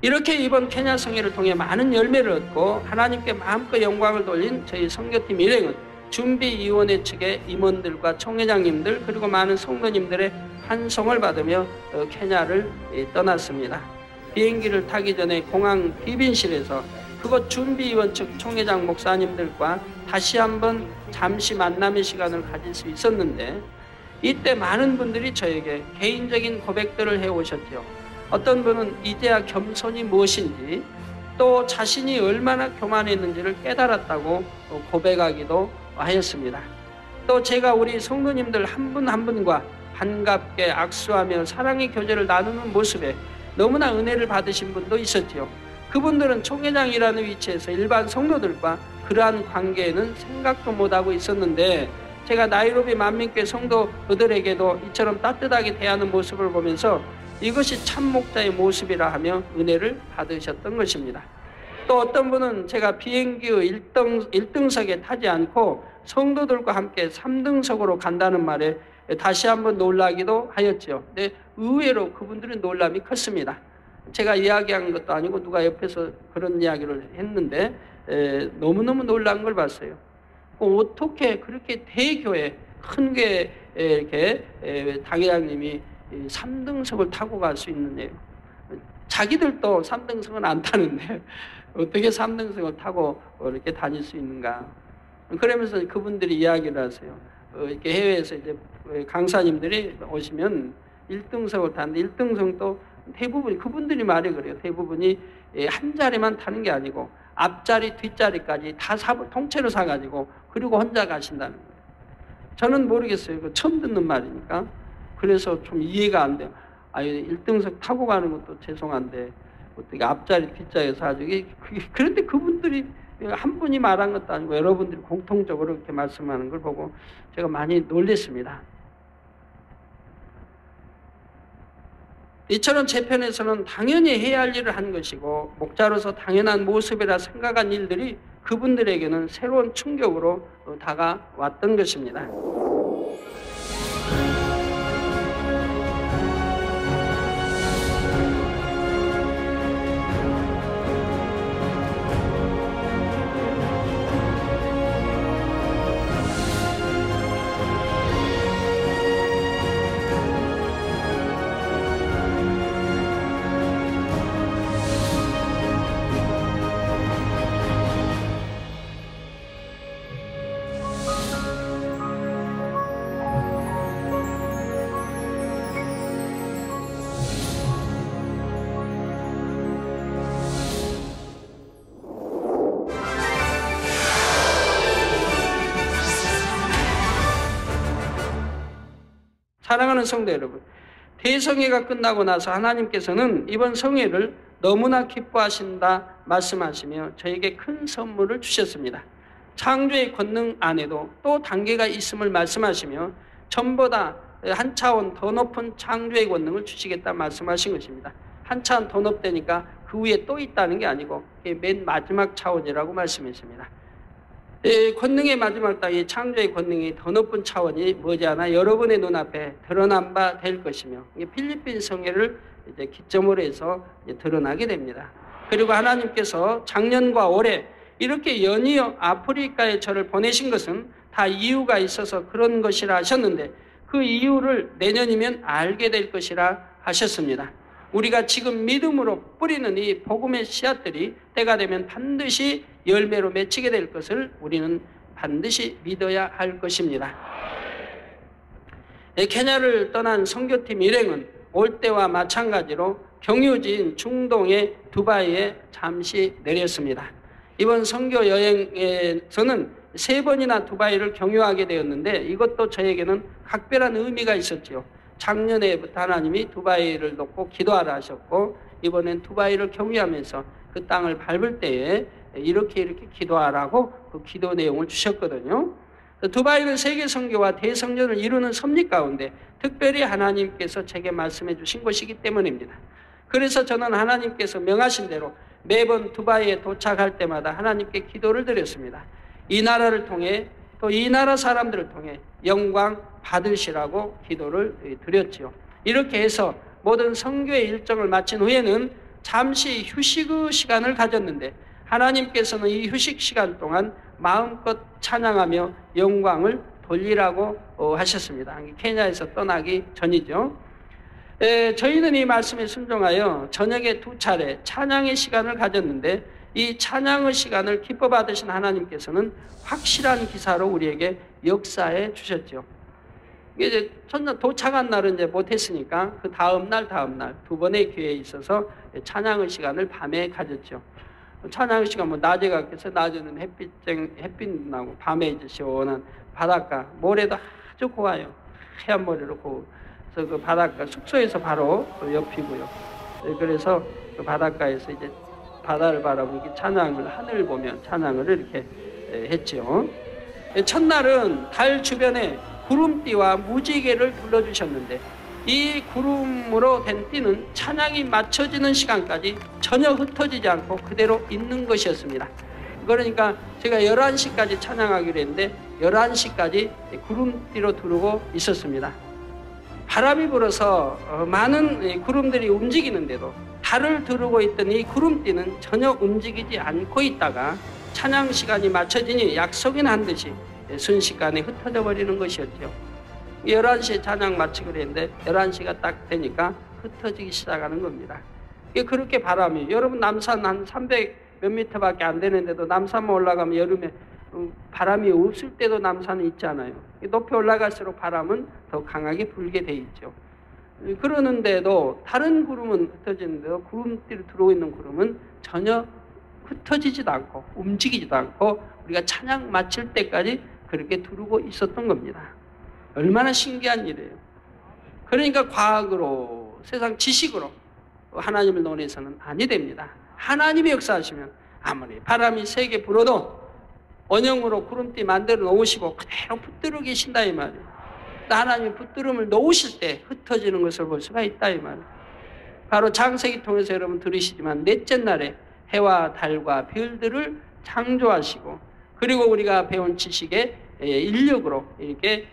이렇게 이번 케냐 성회를 통해 많은 열매를 얻고 하나님께 마음껏 영광을 돌린 저희 선교팀 일행은 준비위원회 측의 임원들과 총회장님들 그리고 많은 성도님들의 환송을 받으며 케냐를 떠났습니다. 비행기를 타기 전에 공항 비빈실에서 그곳 준비위원 측 총회장 목사님들과 다시 한번 잠시 만남의 시간을 가질 수 있었는데 이때 많은 분들이 저에게 개인적인 고백들을 해오셨죠. 어떤 분은 이제야 겸손이 무엇인지 또 자신이 얼마나 교만했는지를 깨달았다고 고백하기도 하였습니다. 또 제가 우리 성도님들 한 분 한 분과 반갑게 악수하며 사랑의 교제를 나누는 모습에 너무나 은혜를 받으신 분도 있었지요. 그분들은 총회장이라는 위치에서 일반 성도들과 그러한 관계에는 생각도 못하고 있었는데, 제가 나이로비 만민교회 성도들에게도 이처럼 따뜻하게 대하는 모습을 보면서 이것이 참 목자의 모습이라 하며 은혜를 받으셨던 것입니다. 또 어떤 분은 제가 비행기의 1등석에 타지 않고 성도들과 함께 3등석으로 간다는 말에 다시 한번 놀라기도 하였죠. 근데 의외로 그분들의 놀람이 컸습니다. 제가 이야기한 것도 아니고 누가 옆에서 그런 이야기를 했는데 너무너무 놀란 걸 봤어요. 어떻게 그렇게 대교회, 큰 교회 이렇게 당회장님이 3등석을 타고 갈 수 있느냐. 자기들도 3등석은 안 타는데 어떻게 3등석을 타고 이렇게 다닐 수 있는가. 그러면서 그분들이 이야기를 하세요. 이렇게 해외에서 이제 강사님들이 오시면 1등석을 타는데 1등석도 대부분 그분들이 말이 그래요. 대부분이 한 자리만 타는 게 아니고 앞자리 뒷자리까지 다 통째로 사가지고 그리고 혼자 가신다는 거예요. 저는 모르겠어요. 처음 듣는 말이니까. 그래서 좀 이해가 안 돼요. 1등석 타고 가는 것도 죄송한데 어떻게 앞자리 뒷자리에 사가지고. 그런데 그분들이 한 분이 말한 것도 아니고 여러분들이 공통적으로 이렇게 말씀하는 걸 보고 제가 많이 놀랐습니다. 이처럼 제 편에서는 당연히 해야 할 일을 한 것이고 목자로서 당연한 모습이라 생각한 일들이 그분들에게는 새로운 충격으로 다가왔던 것입니다. 사랑하는 성도 여러분, 대성회가 끝나고 나서 하나님께서는 이번 성회를 너무나 기뻐하신다 말씀하시며 저에게 큰 선물을 주셨습니다. 창조의 권능 안에도 또 단계가 있음을 말씀하시며 전보다 한 차원 더 높은 창조의 권능을 주시겠다 말씀하신 것입니다. 한 차원 더 높다니까 그 위에 또 있다는 게 아니고 맨 마지막 차원이라고 말씀했습니다. 권능의 마지막 땅이 창조의 권능이 더 높은 차원이 머지않아 여러분의 눈앞에 드러난 바 될 것이며 필리핀 성회를 이제 기점으로 해서 이제 드러나게 됩니다. 그리고 하나님께서 작년과 올해 이렇게 연이어 아프리카에 저를 보내신 것은 다 이유가 있어서 그런 것이라 하셨는데 그 이유를 내년이면 알게 될 것이라 하셨습니다. 우리가 지금 믿음으로 뿌리는 이 복음의 씨앗들이 때가 되면 반드시 열매로 맺히게 될 것을 우리는 반드시 믿어야 할 것입니다. 케냐를 떠난 선교팀 일행은 올 때와 마찬가지로 경유지인 중동의 두바이에 잠시 내렸습니다. 이번 선교 여행에서는 3번이나 두바이를 경유하게 되었는데 이것도 저에게는 각별한 의미가 있었죠. 작년에부터 하나님이 두바이를 놓고 기도하라 하셨고 이번엔 두바이를 경유하면서 그 땅을 밟을 때에 이렇게 기도하라고 그 기도 내용을 주셨거든요. 두바이는 세계 선교와 대성전을 이루는 섭리 가운데 특별히 하나님께서 제게 말씀해 주신 것이기 때문입니다. 그래서 저는 하나님께서 명하신 대로 매번 두바이에 도착할 때마다 하나님께 기도를 드렸습니다. 이 나라를 통해 또 이 나라 사람들을 통해 영광 받으시라고 기도를 드렸지요. 이렇게 해서 모든 선교의 일정을 마친 후에는 잠시 휴식의 시간을 가졌는데 하나님께서는 이 휴식 시간 동안 마음껏 찬양하며 영광을 돌리라고 하셨습니다. 케냐에서 떠나기 전이죠. 저희는 이 말씀에 순종하여 저녁에 2차례 찬양의 시간을 가졌는데 이 찬양의 시간을 기뻐 받으신 하나님께서는 확실한 기사로 우리에게 역사해 주셨죠. 이제 첫날 도착한 날은 이제 못했으니까 그 다음 날 두 번의 기회에 있어서 찬양의 시간을 밤에 가졌죠. 찬양 시간 뭐 낮에 갔겠어요. 낮에는 햇빛 나고 밤에 이제 시원한 바닷가, 모래도 아주 고와요. 하얀 모래로 고워. 그래서 그 바닷가 숙소에서 바로 그 옆이고요. 그래서 그 바닷가에서 이제 바다를 바라보고 찬양을, 하늘을 보며 찬양을 이렇게 했죠. 첫날은 달 주변에 구름띠와 무지개를 둘러주셨는데 이 구름으로 된 띠는 찬양이 맞춰지는 시간까지 전혀 흩어지지 않고 그대로 있는 것이었습니다. 그러니까 제가 11시까지 찬양하기로 했는데 11시까지 구름띠로 두르고 있었습니다. 바람이 불어서 많은 구름들이 움직이는데도 달을 두르고 있던 이 구름띠는 전혀 움직이지 않고 있다가 찬양 시간이 맞춰지니 약속이나 한 듯이 순식간에 흩어져 버리는 것이었죠. 11시에 찬양 마치기로 했는데 11시가 딱 되니까 흩어지기 시작하는 겁니다. 그렇게 바람이, 여러분 남산 한 300 몇 미터밖에 안 되는데도 남산만 올라가면 여름에 바람이 없을 때도 남산은 있잖아요. 높이 올라갈수록 바람은 더 강하게 불게 돼 있죠. 그러는데도 다른 구름은 흩어지는데도 구름띠로 들어오고 있는 구름은 전혀 흩어지지도 않고 움직이지도 않고 우리가 찬양 마칠 때까지 그렇게 두르고 있었던 겁니다. 얼마나 신기한 일이에요. 그러니까 과학으로, 세상 지식으로 하나님을 논해서는 아니 됩니다. 하나님이 역사하시면 아무리 바람이 세게 불어도 원형으로 구름띠 만들어 놓으시고 그대로 붙들어 계신다 이 말이에요. 하나님이 붙들음을 놓으실 때 흩어지는 것을 볼 수가 있다 이 말이에요. 바로 창세기 통해서 여러분 들으시지만 넷째 날에 해와 달과 별들을 창조하시고, 그리고 우리가 배운 지식의 인력으로 이렇게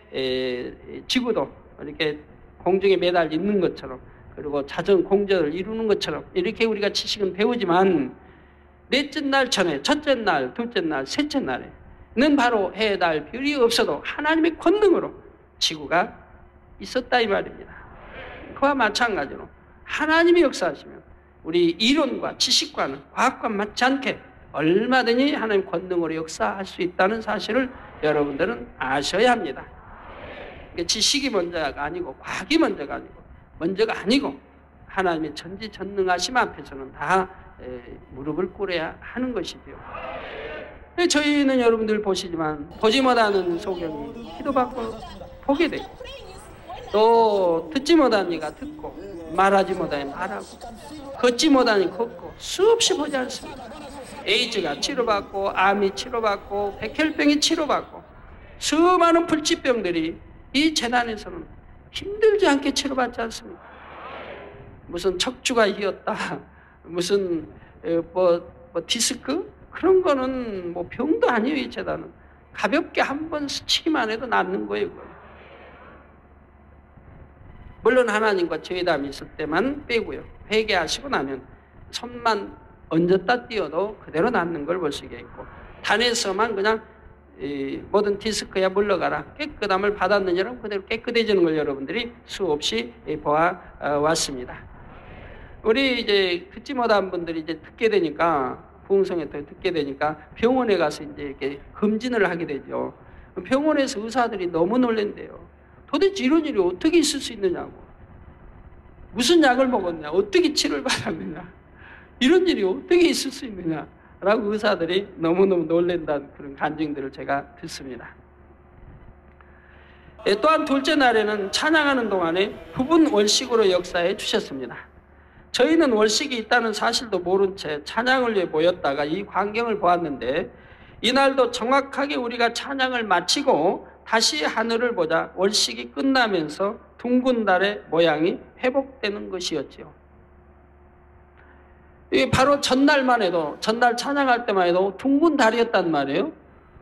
지구도 이렇게 공중에 매달 있는 것처럼, 그리고 자전 공전을 이루는 것처럼 이렇게 우리가 지식은 배우지만 넷째 날 전에, 첫째 날, 둘째 날, 셋째 날에는 바로 해, 달, 별이 없어도 하나님의 권능으로 지구가 있었다 이 말입니다. 그와 마찬가지로 하나님이 역사하시면 우리 이론과 지식과는, 과학과 맞지 않게 얼마든지 하나님 권능으로 역사할 수 있다는 사실을 여러분들은 아셔야 합니다. 지식이 먼저가 아니고 과학이 먼저가 아니고 하나님의 전지전능하심 앞에서는 다 무릎을 꿇어야 하는 것이죠. 저희는 여러분들 보시지만 보지 못하는 소경이 기도받고 보게 되고, 또 듣지 못하는 이가 듣고, 말하지 못하니 말하고, 걷지 못하니 걷고, 수없이 보지 않습니다. 에이즈가 치료받고, 암이 치료받고, 백혈병이 치료받고, 수많은 불치병들이 이 재난에서는 힘들지 않게 치료받지 않습니다. 무슨 척추가 휘었다, 무슨 디스크, 그런 거는 뭐 병도 아니에요. 이 재난은 가볍게 한번 스치기만 해도 낫는 거예요. 물론 하나님과 죄담이 있을 때만 빼고요. 회개하시고 나면 손만 얹었다 띄어도 그대로 낫는 걸 볼 수가 있고, 단에서만 그냥 모든 디스크야 물러가라, 깨끗함을 받았느냐로 그대로 깨끗해지는 걸 여러분들이 수없이 보아왔습니다. 우리 이제 듣지 못한 분들이 이제 듣게 되니까, 부흥성에 듣게 되니까 병원에 가서 이제 이렇게 검진을 하게 되죠. 병원에서 의사들이 너무 놀란대요. 도대체 이런 일이 어떻게 있을 수 있느냐고. 무슨 약을 먹었냐, 어떻게 치료를 받았느냐, 이런 일이 어떻게 있을 수 있느냐 라고 의사들이 너무너무 놀란다는 그런 간증들을 제가 듣습니다. 또한 둘째 날에는 찬양하는 동안에 부분 월식으로 역사해 주셨습니다. 저희는 월식이 있다는 사실도 모른 채 찬양을 위해 모였다가 이 광경을 보았는데, 이날도 정확하게 우리가 찬양을 마치고 다시 하늘을 보자 월식이 끝나면서 둥근 달의 모양이 회복되는 것이었죠. 이게 바로 전날만 해도, 전날 찬양할 때만 해도 둥근 달이었단 말이에요.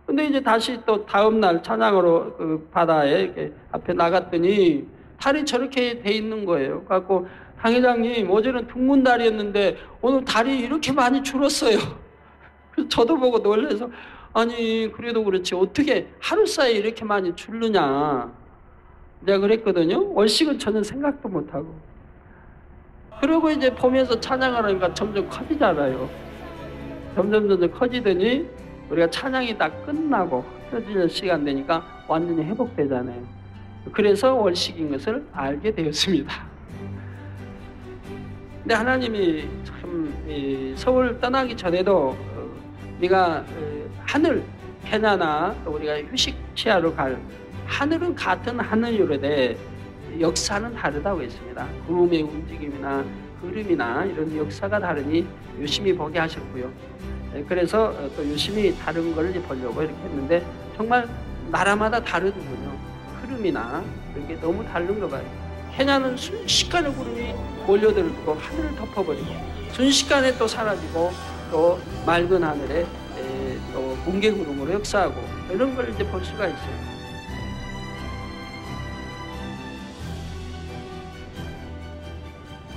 근데 이제 다시 또 다음날 찬양으로 그 바다에 이렇게 앞에 나갔더니 달이 저렇게 돼 있는 거예요. 그래갖고 당 회장님, 어제는 둥근 달이었는데 오늘 달이 이렇게 많이 줄었어요. 그래서 저도 보고 놀라서, 아니 그래도 그렇지 어떻게 하루 사이에 이렇게 많이 줄느냐 내가 그랬거든요. 월식은 전혀 생각도 못하고. 그러고 이제 보면서 찬양하니까 점점 커지잖아요. 점점 커지더니 우리가 찬양이 다 끝나고 흩어지는 시간 되니까 완전히 회복되잖아요. 그래서 월식인 것을 알게 되었습니다. 근데 하나님이 참 서울 떠나기 전에도 우리가 하늘 케냐나 또 우리가 휴식 취하러 갈 하늘은 같은 하늘이로되 역사는 다르다고 했습니다. 구름의 움직임이나 흐름이나 이런 역사가 다르니 유심히 보게 하셨고요. 그래서 또 유심히 다른 걸 보려고 이렇게 했는데 정말 나라마다 다르군요. 흐름이나 이런 게 너무 다른 거 봐요. 케냐는 순식간에 구름이 몰려들고 하늘을 덮어버리고 순식간에 또 사라지고 또 맑은 하늘에 또 뭉게구름으로 역사하고 이런 걸 이제 볼 수가 있어요.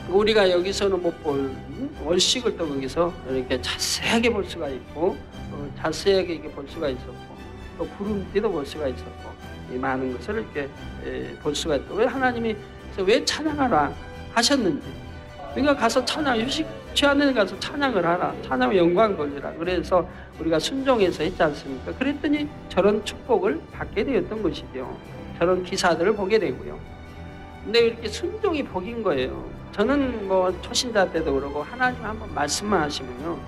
우리가 여기서는 못 볼 월식을 또 거기서 이렇게 자세하게 볼 수가 있고 자세하게 이렇게 볼 수가 있었고 또 구름띠도 볼 수가 있었고 이 많은 것을 이렇게 볼 수가 있고 왜 하나님이 왜 찬양하라 하셨는지 우리가 가서 찬양 휴식 취하는 데 가서 찬양을 하라 찬양 영광 돌리라 그래서 우리가 순종해서 했지 않습니까? 그랬더니 저런 축복을 받게 되었던 것이죠. 저런 기사들을 보게 되고요. 근데 이렇게 순종이 복인 거예요. 저는 뭐 초신자 때도 그러고 하나님 한번 말씀만 하시면요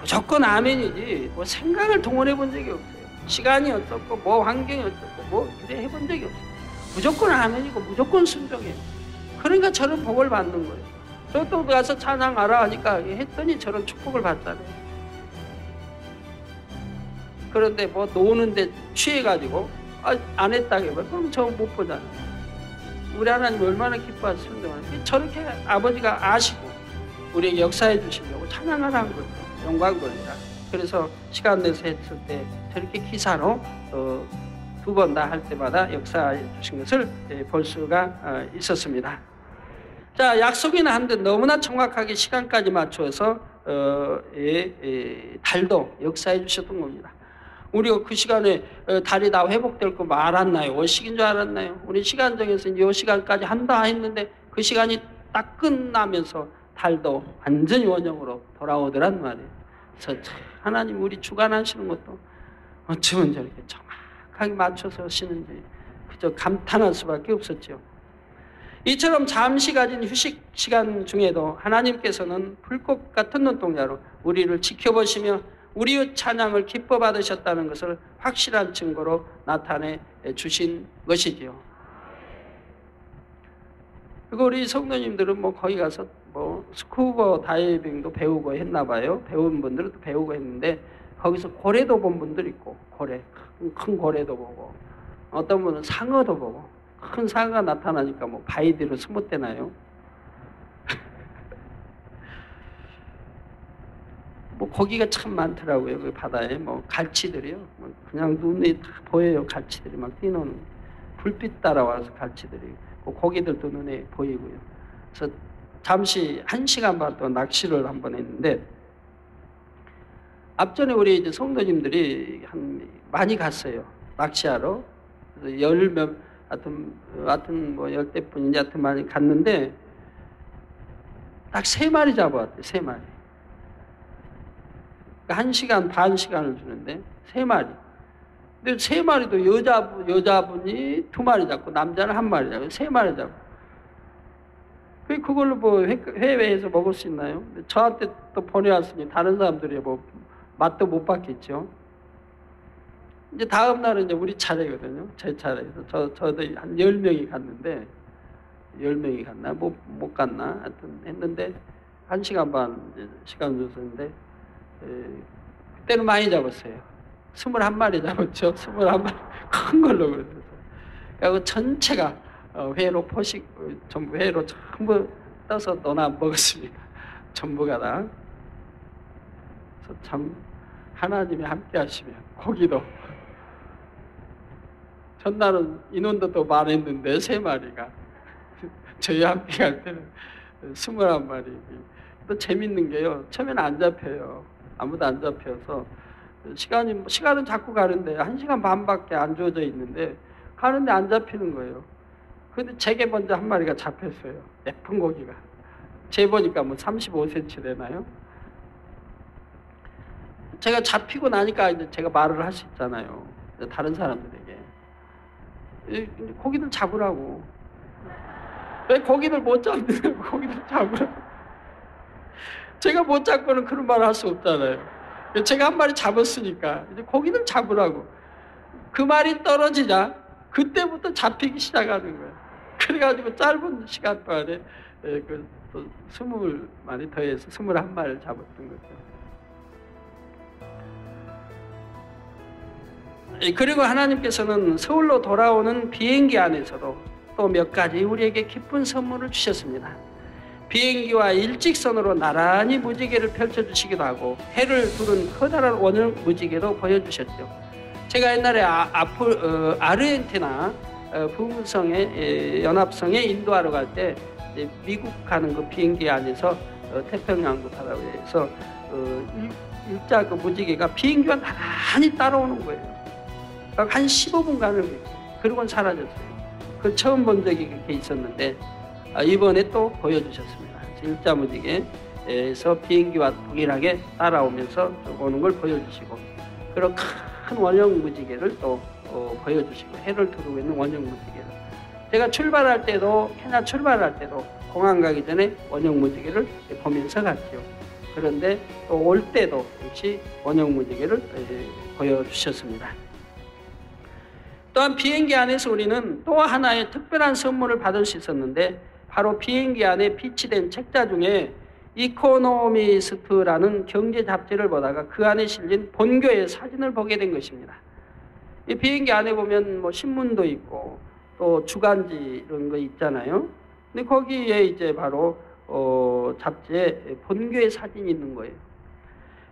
무조건 아멘이지 뭐 생각을 동원해 본 적이 없어요. 시간이 어떻고 뭐 환경이 어떻고 뭐 그래 해본 적이 없어요. 무조건 아멘이고 무조건 순종해요. 그러니까 저런 복을 받는 거예요. 저도 가서 찬양하라 하니까 했더니 저런 축복을 받잖아요. 그런데 뭐 노는데 취해가지고 안 했다고 해봐 그럼 저 못 보잖아요. 우리 하나님 얼마나 기뻐하시는 순종하는 저렇게 아버지가 아시고 우리에게 역사해 주시려고 찬양하라는 거죠. 영광 돌리라. 그래서 시간 내서 했을 때 저렇게 기사로 2번 다 할 때마다 역사해 주신 것을 볼 수가 있었습니다. 자, 약속이나 한 듯 너무나 정확하게 시간까지 맞춰서 달도 역사해 주셨던 겁니다. 우리가 그 시간에 달이 다 회복될 거 알았나요? 월식인 줄 알았나요? 우리 시간 정해서 이 시간까지 한다 했는데 그 시간이 딱 끝나면서 달도 완전히 원형으로 돌아오더란 말이에요. 그래서 하나님 우리 주관하시는 것도 어쩌면 저렇게 정확하게 맞춰서 하시는지 그저 감탄할 수밖에 없었죠. 이처럼 잠시 가진 휴식 시간 중에도 하나님께서는 불꽃 같은 눈동자로 우리를 지켜보시며 우리의 찬양을 기뻐 받으셨다는 것을 확실한 증거로 나타내 주신 것이지요. 그리고 우리 성도님들은 뭐 거기 가서 뭐 스쿠버 다이빙도 배우고 했나 봐요. 배운 분들은 또 배우고 했는데 거기서 고래도 본 분들 있고 고래 큰 고래도 보고 어떤 분은 상어도 보고 큰 상어가 나타나니까 뭐 바위 뒤로 숨었대나요? 뭐 고기가 참 많더라고요. 그 바다에 뭐 갈치들이요. 뭐 그냥 눈에 다 보여요. 갈치들이 막 뛰노는 불빛 따라와서 갈치들이 고기들도 눈에 보이고요. 그래서 잠시 1시간 반 동안 낚시를 한번 했는데 앞전에 우리 이제 성도님들이 많이 갔어요. 낚시하러. 그래서 하여튼 뭐 10대 분인지 하여튼 많이 갔는데 딱 3마리 잡아왔대요. 3마리. 1시간 반 시간을 주는데 3마리. 근데 3마리도 여자분이 2마리 잡고 남자는 1마리 잡고 3마리 잡고. 그걸로 뭐 해외에서 먹을 수 있나요? 저한테 또 보내왔으니 다른 사람들이 뭐 맛도 못 봤겠죠. 이제 다음 날은 이제 우리 차례거든요. 제 차례에서 저도 한 10명이 갔는데 10명이 갔나? 못 갔나? 하여튼 했는데 1시간 반 시간 줬었는데 그때는 많이 잡았어요. 21마리 잡았죠. 21마리 큰 걸로 그랬어요. 그리고 전체가 회로 전부 회로 전부 떠서 논아 먹었습니다. 전부가 다. 그래서 참 하나님이 함께 하시면 고기도 전날은 인원도 더 많았는데 3마리가 저희 함께 갈 때는 21마리. 또 재밌는 게요. 처음에는 안 잡혀요. 아무도 안 잡혀서 시간은 자꾸 가는데 1시간 반밖에 안 주어져 있는데 가는데 안 잡히는 거예요. 그런데 제게 먼저 1마리가 잡혔어요. 예쁜 고기가. 재보니까 뭐 35cm 되나요? 제가 잡히고 나니까 이제 제가 말을 할 수 있잖아요. 다른 사람들에게. 고기들 잡으라고. 왜 고기들 못 잡는 고기들 잡으라고. 제가 못 잡고는 그런 말을 할 수 없잖아요. 제가 한 마리 잡았으니까 이제 고기를 잡으라고. 그 말이 떨어지자 그때부터 잡히기 시작하는 거예요. 그래가지고 짧은 시간 동안에 또 20마리 더해서 21마리를 잡았던 거죠. 그리고 하나님께서는 서울로 돌아오는 비행기 안에서도 또 몇 가지 우리에게 기쁜 선물을 주셨습니다. 비행기와 일직선으로 나란히 무지개를 펼쳐주시기도 하고 해를 두른 커다란 원형 무지개도 보여주셨죠. 제가 옛날에 아르헨티나 부흥성의 연합성에 인도하러 갈 때 미국 가는 그 비행기 안에서 태평양도 바다에서 일자 그 무지개가 비행기와 나란히 따라오는 거예요. 한 15분 가는 거예요. 그러고는 사라졌어요. 그 처음 본 적이 그렇게 있었는데 이번에 또 보여주셨습니다. 일자 무지개에서 비행기와 동일하게 따라오면서 오는 걸 보여주시고 그리고 큰 원형 무지개를 또 보여주시고 해를 두르고 있는 원형 무지개를 제가 출발할 때도 케냐 출발할 때도 공항 가기 전에 원형 무지개를 보면서 갔죠. 그런데 또 올 때도 역시 원형 무지개를 보여주셨습니다. 또한 비행기 안에서 우리는 또 하나의 특별한 선물을 받을 수 있었는데 바로 비행기 안에 비치된 책자 중에 이코노미스트라는 경제 잡지를 보다가 그 안에 실린 본교의 사진을 보게 된 것입니다. 이 비행기 안에 보면 뭐 신문도 있고 또 주간지 이런 거 있잖아요. 근데 거기에 이제 바로 잡지에 본교의 사진이 있는 거예요.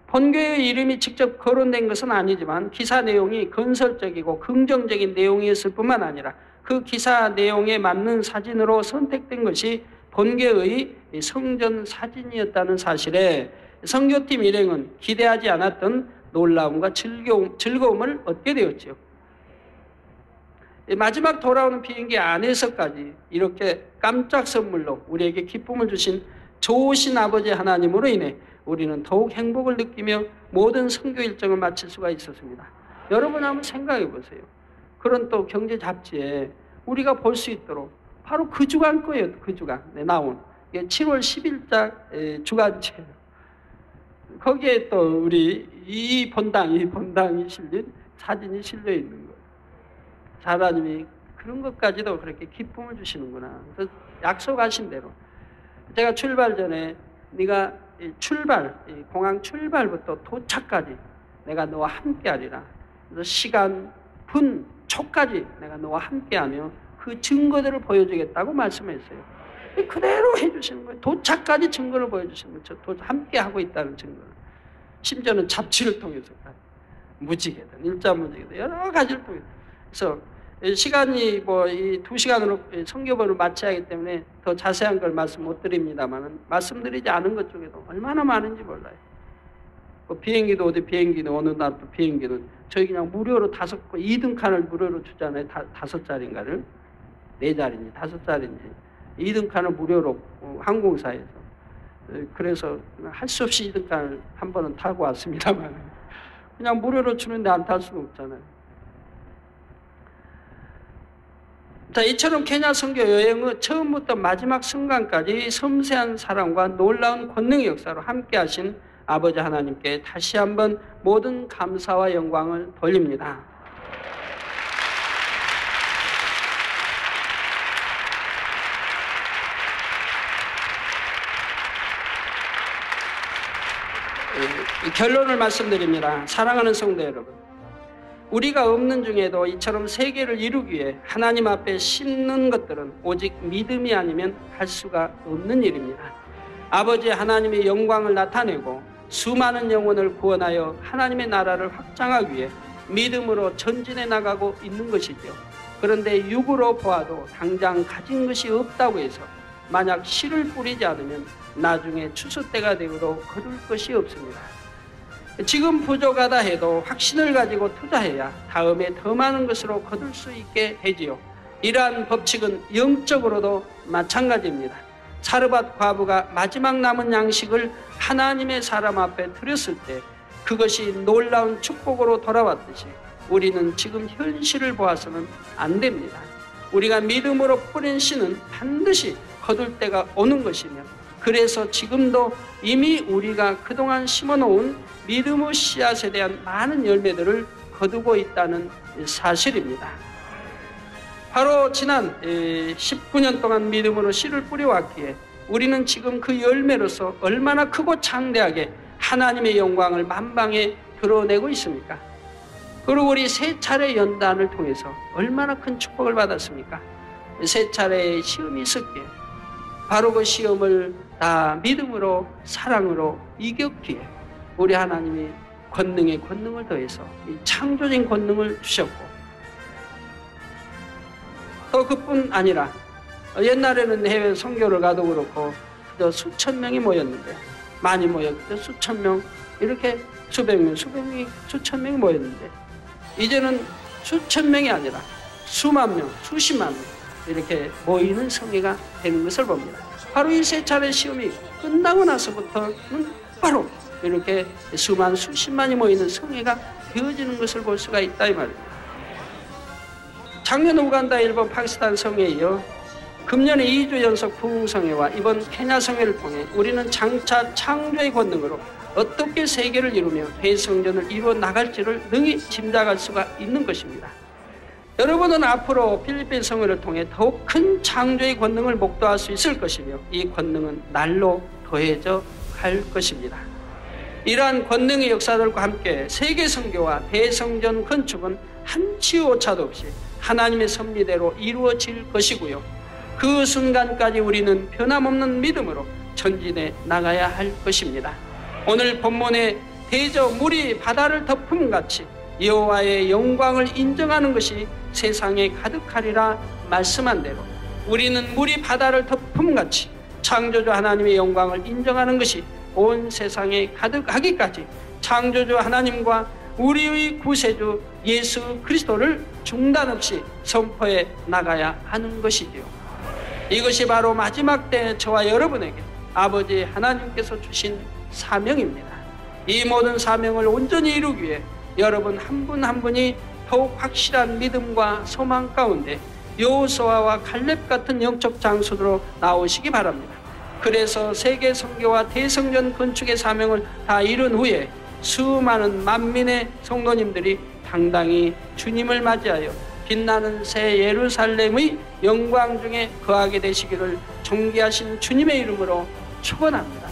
본교의 이름이 직접 거론된 것은 아니지만 기사 내용이 건설적이고 긍정적인 내용이었을 뿐만 아니라 그 기사 내용에 맞는 사진으로 선택된 것이 본교의 성전 사진이었다는 사실에 선교팀 일행은 기대하지 않았던 놀라움과 즐거움을 얻게 되었죠. 마지막 돌아오는 비행기 안에서까지 이렇게 깜짝 선물로 우리에게 기쁨을 주신 좋으신 아버지 하나님으로 인해 우리는 더욱 행복을 느끼며 모든 선교 일정을 마칠 수가 있었습니다. 여러분 한번 생각해 보세요. 그런 또 경제 잡지에 우리가 볼 수 있도록 바로 그 주간 거예요. 그 주간 나온 7월 10일자 주간지예요. 거기에 또 우리 이 본당이 실린 사진이 실려 있는 거예요. 하나님이 그런 것까지도 그렇게 기쁨을 주시는구나. 그래서 약속하신 대로 제가 출발 전에 네가 공항 출발부터 도착까지 내가 너와 함께하리라. 그래서 시간, 분, 초까지 내가 너와 함께하며 그 증거들을 보여주겠다고 말씀했어요. 그대로 해주시는 거예요. 도착까지 증거를 보여주시는 거예요. 함께하고 있다는 증거를. 심지어는 잡지를 통해서까지 무지개든 일자 무지개든 여러 가지를 통해서. 그래서 시간이 이 2시간으로 성교본을 마쳐야 하기 때문에 더 자세한 걸 말씀 못 드립니다만 말씀드리지 않은 것 중에도 얼마나 많은지 몰라요. 비행기도 어느 날 또 비행기는 저희 그냥 무료로 2등 칸을 무료로 주잖아요. 5자리인가를 4자리인지 5자리인지 2등 칸을 무료로 항공사에서 그래서 할 수 없이 2등 칸을 한 번은 타고 왔습니다만 그냥 무료로 주는데 안 탈 수는 없잖아요. 자, 이처럼 케냐 선교 여행은 처음부터 마지막 순간까지 섬세한 사랑과 놀라운 권능의 역사로 함께 하신 아버지 하나님께 다시 한번 모든 감사와 영광을 돌립니다. 결론을 말씀드립니다. 사랑하는 성도 여러분, 우리가 없는 중에도 이처럼 세계를 이루기 위해 하나님 앞에 심는 것들은 오직 믿음이 아니면 할 수가 없는 일입니다. 아버지 하나님의 영광을 나타내고 수많은 영혼을 구원하여 하나님의 나라를 확장하기 위해 믿음으로 전진해 나가고 있는 것이죠. 그런데 육으로 보아도 당장 가진 것이 없다고 해서 만약 씨를 뿌리지 않으면 나중에 추수 때가 되어도 거둘 것이 없습니다. 지금 부족하다 해도 확신을 가지고 투자해야 다음에 더 많은 것으로 거둘 수 있게 되지요. 이러한 법칙은 영적으로도 마찬가지입니다. 사르밧 과부가 마지막 남은 양식을 하나님의 사람 앞에 드렸을 때 그것이 놀라운 축복으로 돌아왔듯이 우리는 지금 현실을 보아서는 안 됩니다. 우리가 믿음으로 뿌린 씨는 반드시 거둘 때가 오는 것이며 그래서 지금도 이미 우리가 그동안 심어놓은 믿음의 씨앗에 대한 많은 열매들을 거두고 있다는 사실입니다. 바로 지난 19년 동안 믿음으로 씨를 뿌려왔기에 우리는 지금 그 열매로서 얼마나 크고 창대하게 하나님의 영광을 만방에 드러내고 있습니까? 그리고 우리 세 차례 연단을 통해서 얼마나 큰 축복을 받았습니까? 세 차례의 시험이 있었기에 바로 그 시험을 다 믿음으로 사랑으로 이겼기에 우리 하나님이 권능에 권능을 더해서 이 창조적인 권능을 주셨고, 또 그뿐 아니라 옛날에는 해외 선교를 가도 그렇고 그저 수천 명이 모였는데, 많이 모였죠. 수천 명, 이렇게 수백 명, 수천 명이 모였는데 이제는 수천 명이 아니라 수만 명, 수십만 명 이렇게 모이는 성회가 되는 것을 봅니다. 바로 이 세 차례 시험이 끝나고 나서부터는 바로 이렇게 수만, 수십만이 모이는 성회가 되어지는 것을 볼 수가 있다 이 말입니다. 작년 우간다, 일본, 파키스탄 성회에 이어 금년에 2주 연속 부흥성회와 이번 케냐 성회를 통해 우리는 장차 창조의 권능으로 어떻게 세계를 이루며 대성전을 이루어 나갈지를 능히 짐작할 수가 있는 것입니다. 여러분은 앞으로 필리핀 성회를 통해 더욱 큰 창조의 권능을 목도할 수 있을 것이며 이 권능은 날로 더해져 갈 것입니다. 이러한 권능의 역사들과 함께 세계 선교와 대성전 건축은 한치 오차도 없이 하나님의 섭리대로 이루어질 것이고요. 그 순간까지 우리는 변함없는 믿음으로 전진해 나가야 할 것입니다. 오늘 본문의 대저 물이 바다를 덮음같이 여호와의 영광을 인정하는 것이 세상에 가득하리라 말씀한 대로 우리는 물이 바다를 덮음같이 창조주 하나님의 영광을 인정하는 것이 온 세상에 가득하기까지 창조주 하나님과 우리의 구세주 예수 그리스도를 중단 없이 선포해 나가야 하는 것이지요. 이것이 바로 마지막 때 저와 여러분에게 아버지 하나님께서 주신 사명입니다. 이 모든 사명을 온전히 이루기 위해 여러분 한 분 한 분이 더욱 확실한 믿음과 소망 가운데 여호수아와 갈렙 같은 영적 장수로 나오시기 바랍니다. 그래서 세계 선교와 대성전 건축의 사명을 다 이룬 후에 수많은 만민의 성도님들이 당당히 주님을 맞이하여 빛나는 새 예루살렘의 영광 중에 거하게 되시기를 존귀하신 주님의 이름으로 축원합니다.